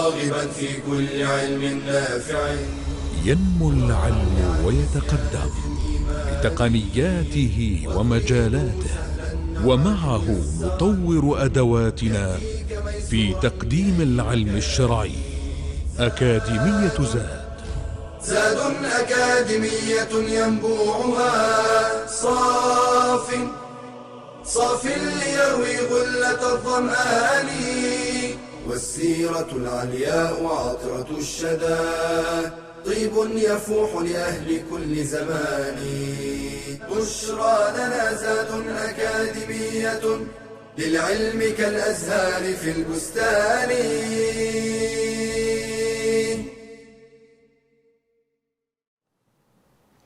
راغبا في كل علم نافع. ينمو العلم ويتقدم بتقنياته ومجالاته، ومعه نطور أدواتنا في تقديم العلم الشرعي. أكاديمية زاد أكاديمية ينبوعها صاف ليروي غلة الظمآن، والسيرة العلياء عطرة الشدى طيب يفوح لأهل كل زمان. بشرى لنا زاد أكاديمية للعلم كالأزهار في البستان.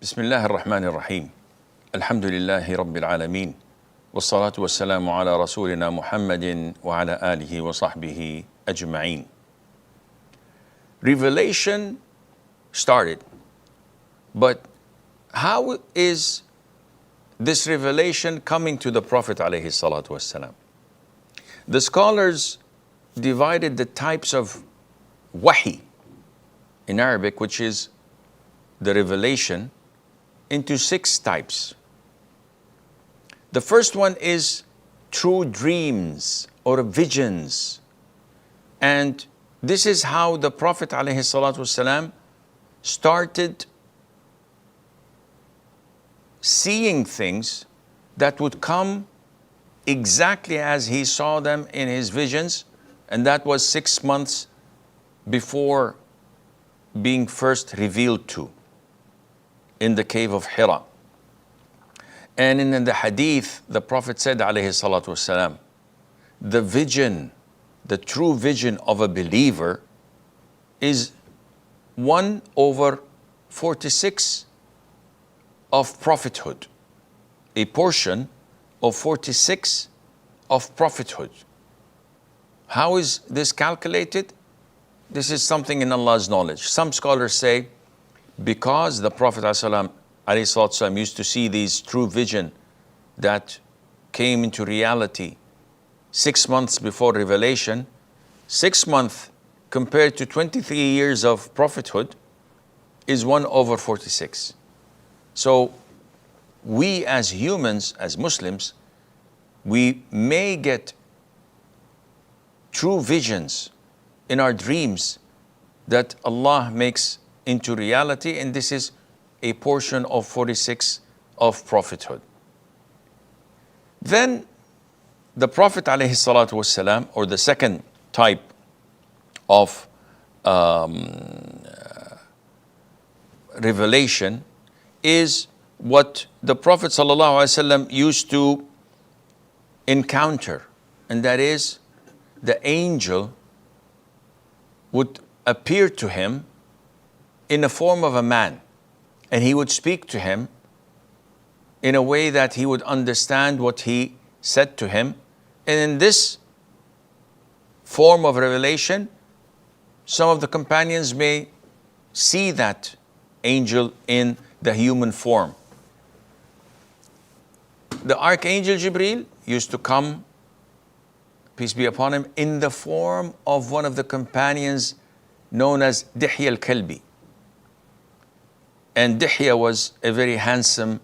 بسم الله الرحمن الرحيم. الحمد لله رب العالمين، والصلاة والسلام على رسولنا محمد وعلى آله وصحبه أجمعين. Revelation started, but how is this revelation coming to the Prophet alayhi salatu wassalam? The scholars divided the types of wahi in Arabic, which is the revelation, into 6 types. The first one is true dreams or visions, and this is how the Prophet ﷺ started seeing things that would come exactly as he saw them in his visions, and that was 6 months before being first revealed to in the cave of Hira. And in the hadith, the Prophet said alayhi salatu wasalam, the vision, the true vision of a believer is 1/46 of prophethood, a portion of 46 of prophethood. How is this calculated? This is something in Allah's knowledge. Some scholars say because the Prophet ﷺ used to see these true vision that came into reality 6 months before revelation, 6 months compared to 23 years of prophethood is 1/46. So we as humans, as Muslims, we may get true visions in our dreams that Allah makes into reality, and this is a portion of 46 of prophethood. Then the Prophet ﷺ, or the second type of revelation, is what the Prophet ﷺ used to encounter, and that is the angel would appear to him in the form of a man, and he would speak to him in a way that he would understand what he said to him. And in this form of revelation, some of the companions may see that angel in the human form. The Archangel Jibreel used to come, peace be upon him, in the form of one of the companions known as Dihya al-Kalbi. And Dihya was a very handsome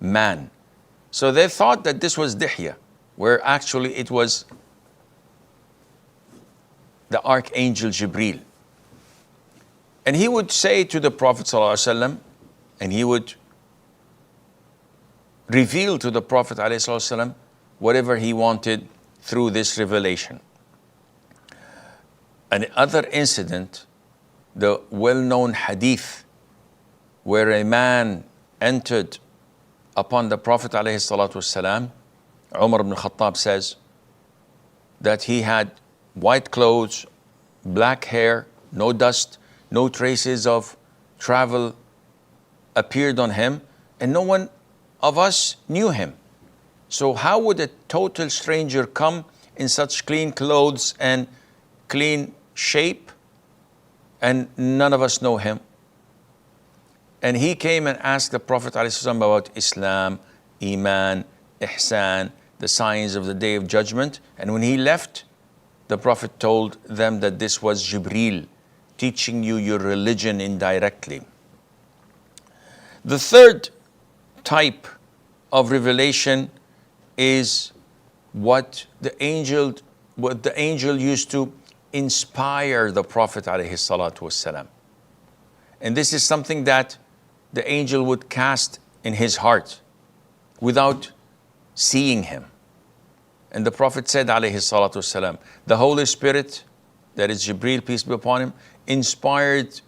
man. So they thought that this was Dihya, where actually it was the Archangel Jibreel. And he would say to the Prophet ﷺ, and he would reveal to the Prophet ﷺ whatever he wanted through this revelation. Another incident, the well-known hadith, where a man entered upon the Prophet ﷺ, Umar ibn Khattab says that he had white clothes, black hair, no dust, no traces of travel appeared on him, and no one of us knew him. So how would a total stranger come in such clean clothes and clean shape, and none of us know him? And he came and asked the Prophet ﷺ about Islam, Iman, Ihsan, the signs of the Day of Judgment. And when he left, the Prophet told them that this was Jibreel teaching you your religion indirectly. The third type of revelation is what the angel used to inspire the Prophet ﷺ. And this is something that the angel would cast in his heart without seeing him. And the Prophet said ﷺ, the Holy Spirit, that is Jibreel, peace be upon him, inspired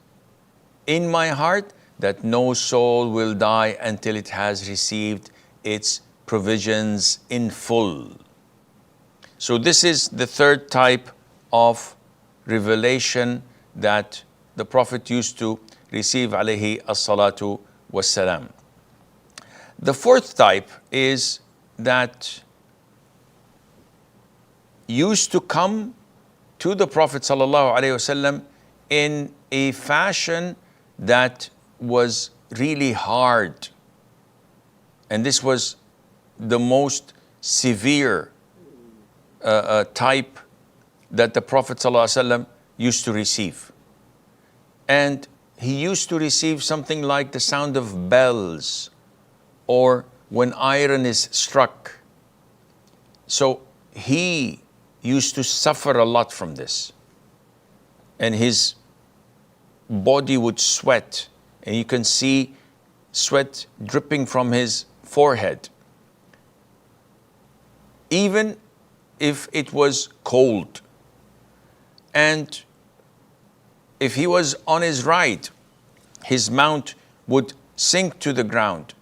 in my heart that no soul will die until it has received its provisions in full. So this is the third type of revelation that the Prophet used to receive alayhi as-salatu was-salam. The fourth type is that used to come to the Prophet sallallahu alaihi wasallam in a fashion that was really hard. And this was the most severe type that the Prophet ﷺ used to receive. And he used to receive something like the sound of bells or when iron is struck. So he used to suffer a lot from this. And his body would sweat, and you can see sweat dripping from his forehead. Even if it was cold. And if he was on his ride, his mount would sink to the ground.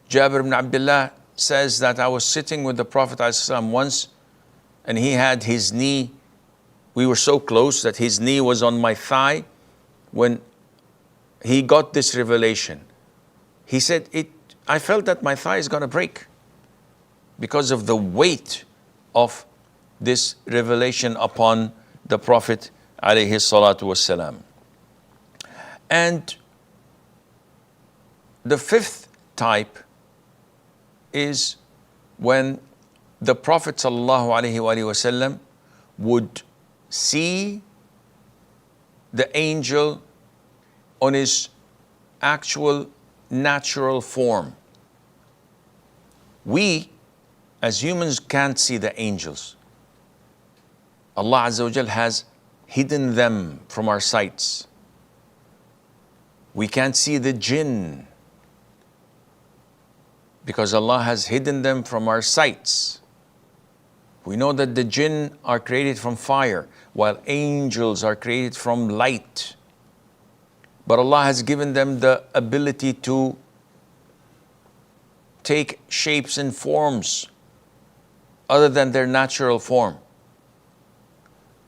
Jabir ibn Abdullah says that I was sitting with the Prophet ﷺ once, and he had his knee, we were so close that his knee was on my thigh when he got this revelation. He said, I felt that my thigh is going to break because of the weight of this revelation upon the Prophet alayhi salatu wasalam. And the fifth type is when the Prophet sallallahu alaihi wasallam would see the angel on his actual natural form. We as humans can't see the angels. Allah Azza wa Jal has hidden them from our sights. We can't see the jinn because Allah has hidden them from our sights. We know that the jinn are created from fire, while angels are created from light. But Allah has given them the ability to take shapes and forms other than their natural form.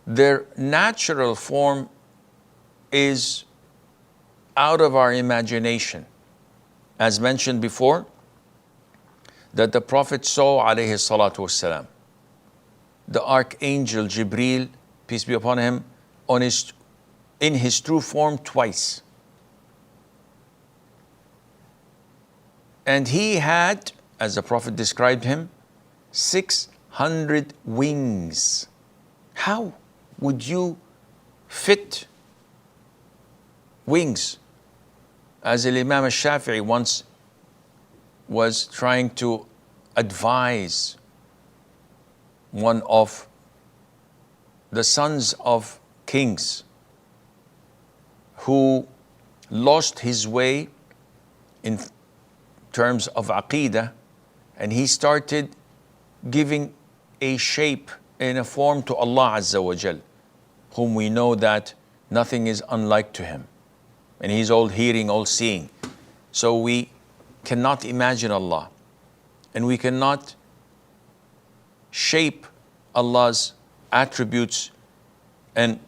Their natural form is out of our imagination. As mentioned before, that the Prophet saw alayhi salatu wassalam, the Archangel Jibreel, peace be upon him, in his true form twice. And he had, as the Prophet described him, 600 wings. How would you fit wings? As Imam al-Shafi'i once was trying to advise one of the sons of kings who lost his way in terms of aqidah, and he started giving a shape and a form to Allah Azza wa Jal, whom we know that nothing is unlike to him. And he's all hearing, all seeing. So we cannot imagine Allah. And we cannot shape Allah's attributes and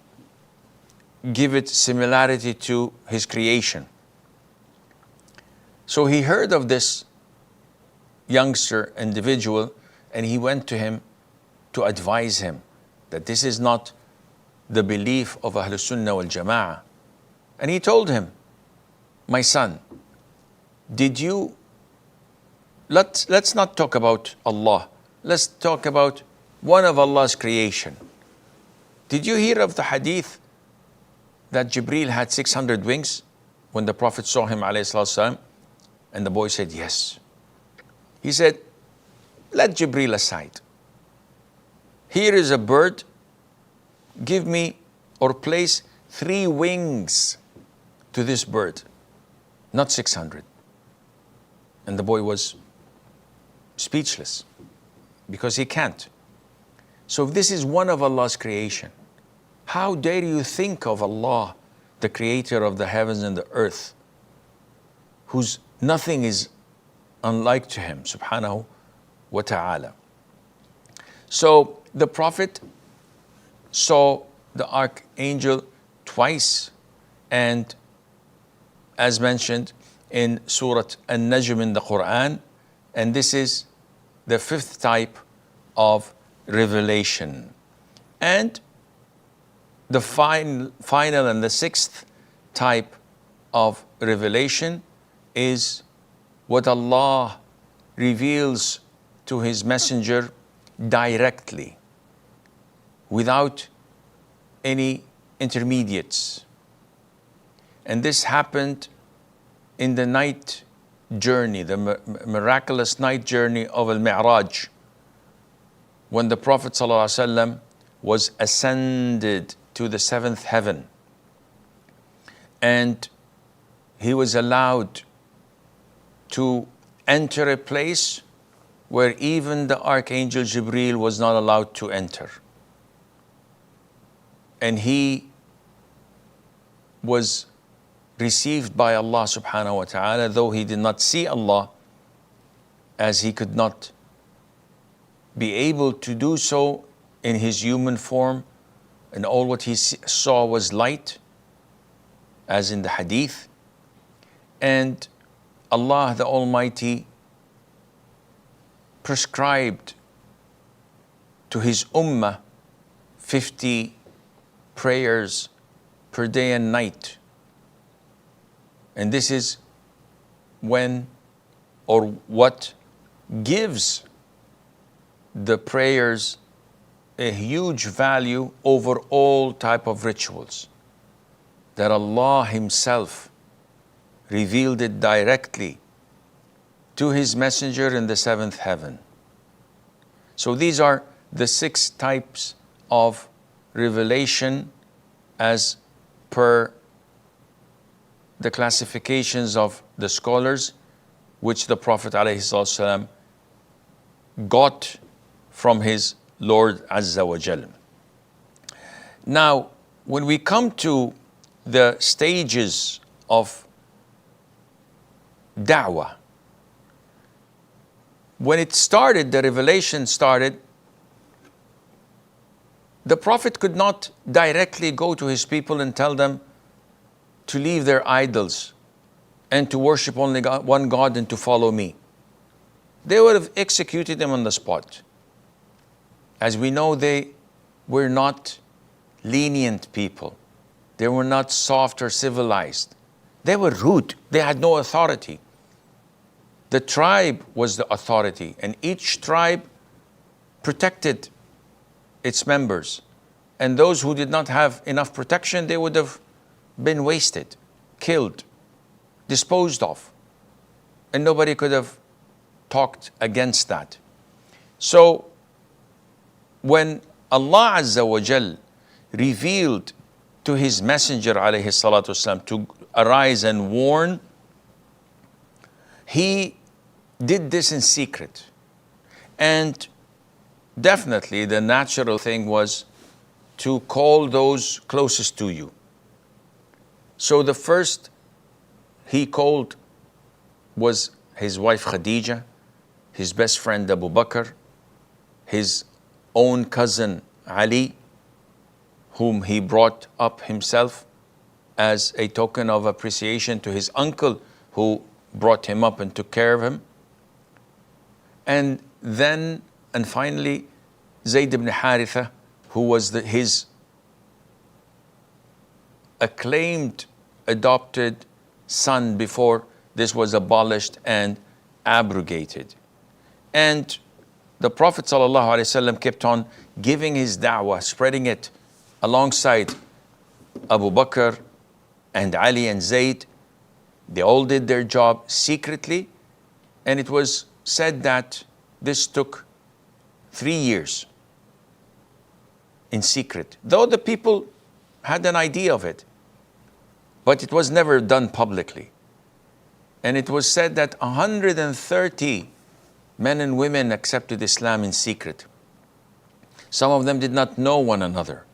give it similarity to his creation. So he heard of this youngster individual, and he went to him to advise him that this is not the belief of Ahlul Sunnah wal Jama'ah. And he told him, my son, let's not talk about Allah. Let's talk about one of Allah's creation. Did you hear of the hadith that Jibreel had 600 wings when the Prophet saw him, alayhi salatu wasalam? And the boy said, yes. He said, let Jibreel aside. Here is a bird. Give me or place 3 wings to this bird, not 600. And the boy was speechless because he can't. So if this is one of Allah's creation, how dare you think of Allah, the creator of the heavens and the earth, whose nothing is unlike to him, subhanahu wa ta'ala. So the Prophet saw the archangel twice, and as mentioned in Surah An-Najm in the Quran, and this is the 5th type of revelation. And the final and the 6th type of revelation is what Allah reveals to His Messenger directly, without any intermediates. And this happened in the night journey, the miraculous night journey of al-Mi'raj, when the Prophet ﷺ was ascended to the 7th heaven, and he was allowed to enter a place where even the Archangel Jibreel was not allowed to enter. And he was received by Allah subhanahu wa ta'ala, though he did not see Allah, as he could not be able to do so in his human form, and all what he saw was light, as in the hadith. And Allah the Almighty prescribed to His ummah 50 prayers per day and night. And this is when or what gives the prayers a huge value over all type of rituals, that Allah Himself revealed it directly to His Messenger in the 7th heaven. So these are the 6 types of revelation as per the classifications of the scholars, which the Prophet ﷺ got from his Lord Azza wa Jal. Now, when we come to the stages of Dawah, when it started, the revelation started, the Prophet could not directly go to his people and tell them to leave their idols and to worship only one God and to follow me. They would have executed him on the spot. As we know, they were not lenient people. They were not soft or civilized. They were rude. They had no authority. The tribe was the authority, and each tribe protected its members. And those who did not have enough protection, they would have been wasted, killed, disposed of. And nobody could have talked against that. So when Allah Azza wa Jal revealed to His Messenger alayhi salatu wasalam to arise and warn, He did this in secret. And definitely the natural thing was to call those closest to you. So the first he called was his wife Khadija, his best friend Abu Bakr, his own cousin Ali, whom he brought up himself as a token of appreciation to his uncle who brought him up and took care of him. And then, and finally, Zayd ibn Haritha, who was his acclaimed adopted son before this was abolished and abrogated. And the Prophet ﷺ kept on giving his da'wah, spreading it alongside Abu Bakr and Ali and Zayd. They all did their job secretly, and it was said that this took 3 years in secret, though the people had an idea of it, but it was never done publicly. And it was said that 130 men and women accepted Islam in secret. Some of them did not know one another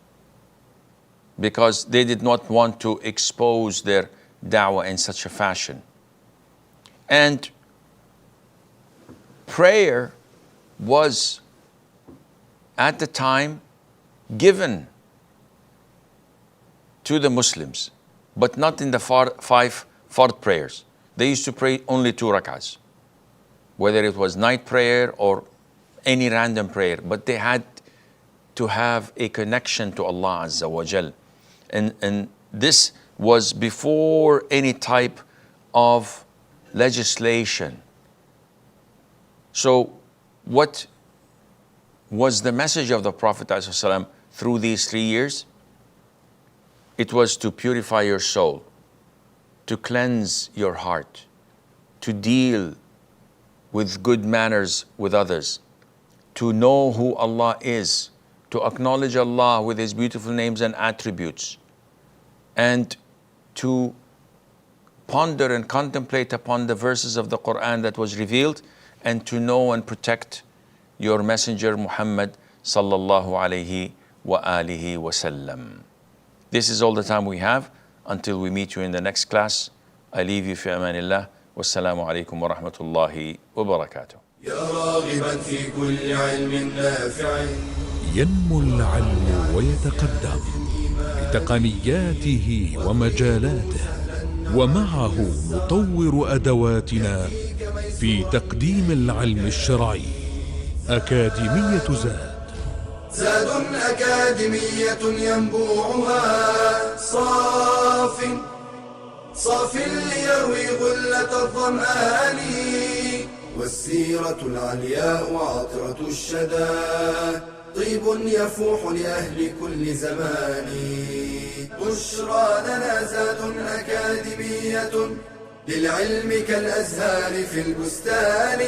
because they did not want to expose their da'wah in such a fashion. And prayer was at the time given to the Muslims, but not in the 5 fard prayers. They used to pray only 2 rak'ahs, whether it was night prayer or any random prayer, but they had to have a connection to Allah Azza wa Jal. And this was before any type of legislation. So what was the message of the Prophet ﷺ through these 3 years? It was to purify your soul, to cleanse your heart, to deal with good manners with others, to know who Allah is, to acknowledge Allah with His beautiful names and attributes, and to ponder and contemplate upon the verses of the Quran that was revealed, and to know and protect your messenger Muhammad sallallahu alayhi wa alihi wa sallam. This is all the time we have. Until we meet you in the next class, I leave you fi amanillah. Wassalamu alaikum wa rahmatullahi wa barakatuh. يا راغبا في كل علم نافع. ينمو العلم ويتقدم بتقنياته ومجالاته، ومعه نطور أدواتنا في تقديم العلم الشرعي. أكاديمية زاد، زاد أكاديمية ينبوعها صاف ليروي غلة الظمآن، والسيرة العلياء عطرة الشدى طيب يفوح لأهل كل زمان. بشرى لنا زاد أكاديمية للعلم كالأزهار في البستان.